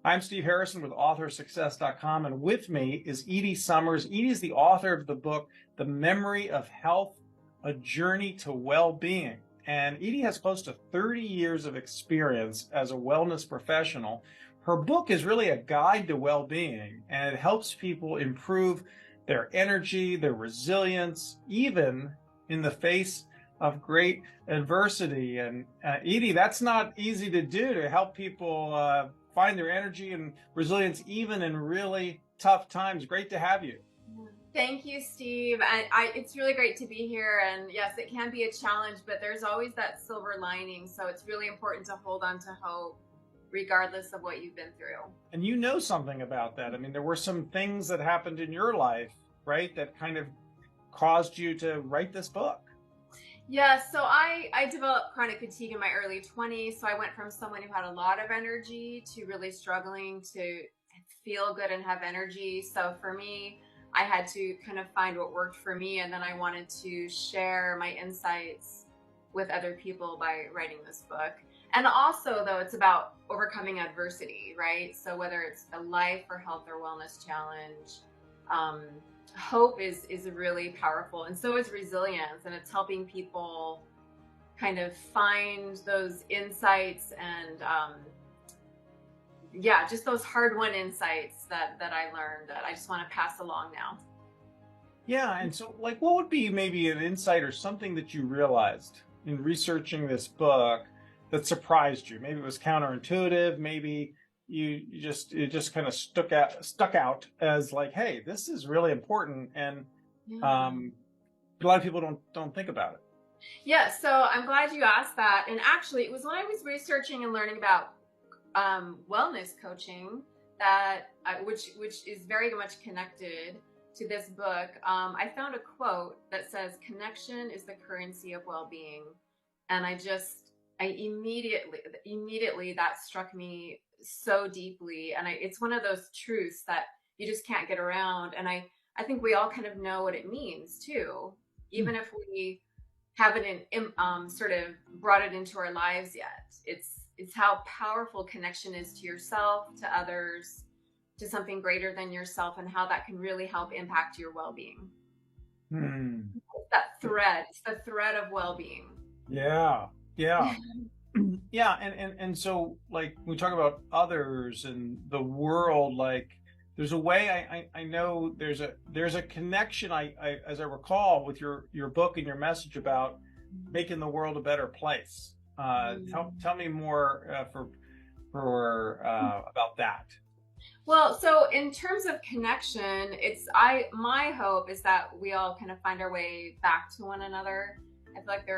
I'm Steve Harrison with authorsuccess.com, and with me is Edie Summers. Edie is the author of the book, The Memory of Health, A Journey to Wellbeing. And Edie has close to 30 years of experience as a wellness professional. Her book is really a guide to well-being, and it helps people improve their energy, their resilience, even in the face of great adversity. And Edie, that's not easy to do, to help people find their energy and resilience even in really tough times. Great to have you. Thank you, Steve. And it's really great to be here. And yes, it can be a challenge, but there's always that silver lining. So it's really important to hold on to hope, regardless of what you've been through. And you know something about that. I mean, there were some things that happened in your life, right, that kind of caused you to write this book. Yeah, so I developed chronic fatigue in my early 20s. So I went from someone who had a lot of energy to really struggling to feel good and have energy. So for me, I had to kind of find what worked for me. And then I wanted to share my insights with other people by writing this book. And also, though, it's about overcoming adversity, right? So whether it's a life or health or wellness challenge, hope is really powerful, and so is resilience, and it's helping people kind of find those insights and yeah, just those hard-won insights that I learned that I just want to pass along now. Yeah, and so like what would be maybe an insight or something that you realized in researching this book that surprised you? Maybe it was counterintuitive, maybe it just kind of stuck out as like, hey, this is really important, and Yeah. a lot of people don't think about it. Yeah, so I'm glad you asked that. And actually, it was when I was researching and learning about wellness coaching which is very much connected to this book. I found a quote that says, "Connection is the currency of well-being," and I immediately that struck me so deeply, and it's one of those truths that you just can't get around. And I think we all kind of know what it means too, Hmm. even if we haven't sort of brought it into our lives yet. It's how powerful connection is to yourself, to others, to something greater than yourself, and how that can really help impact your well-being. Hmm. It's the thread of well-being. Yeah, yeah. Yeah, and so like we talk about others and the world, like there's a way I know there's a connection, I as I recall, with your book and your message about making the world a better place. Tell me more for about that. Well, so in terms of connection, my hope is that we all kind of find our way back to one another. I feel like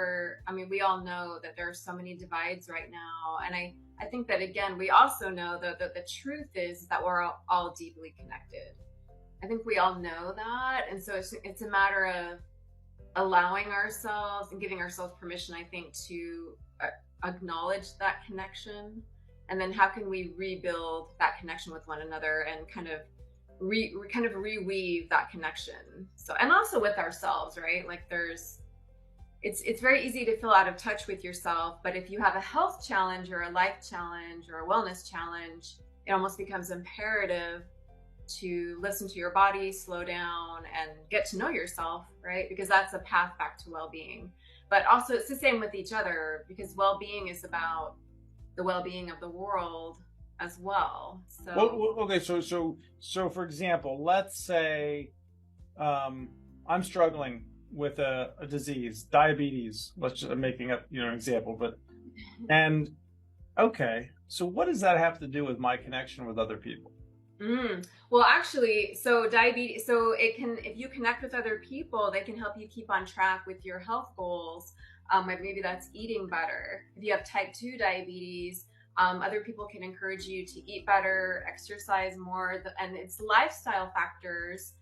I mean, we all know that there are so many divides right now. And I think that, again, we also know that the truth is that we're all deeply connected. I think we all know that. And so it's a matter of allowing ourselves and giving ourselves permission, I think, to acknowledge that connection. And then how can we rebuild that connection with one another and kind of reweave that connection. So, and also with ourselves, right? Like it's very easy to feel out of touch with yourself, but if you have a health challenge or a life challenge or a wellness challenge, it almost becomes imperative to listen to your body, slow down, and get to know yourself, right? Because that's a path back to well-being. But also, it's the same with each other, because well-being is about the well-being of the world as well. So, Okay, so for example, let's say I'm struggling with a disease, diabetes. I'm making up, an example, but and okay, so what does that have to do with my connection with other people? well, actually, so diabetes, so it can, if you connect with other people, they can help you keep on track with your health goals. Like maybe that's eating better. If you have type 2 diabetes, other people can encourage you to eat better, exercise more, and it's lifestyle factors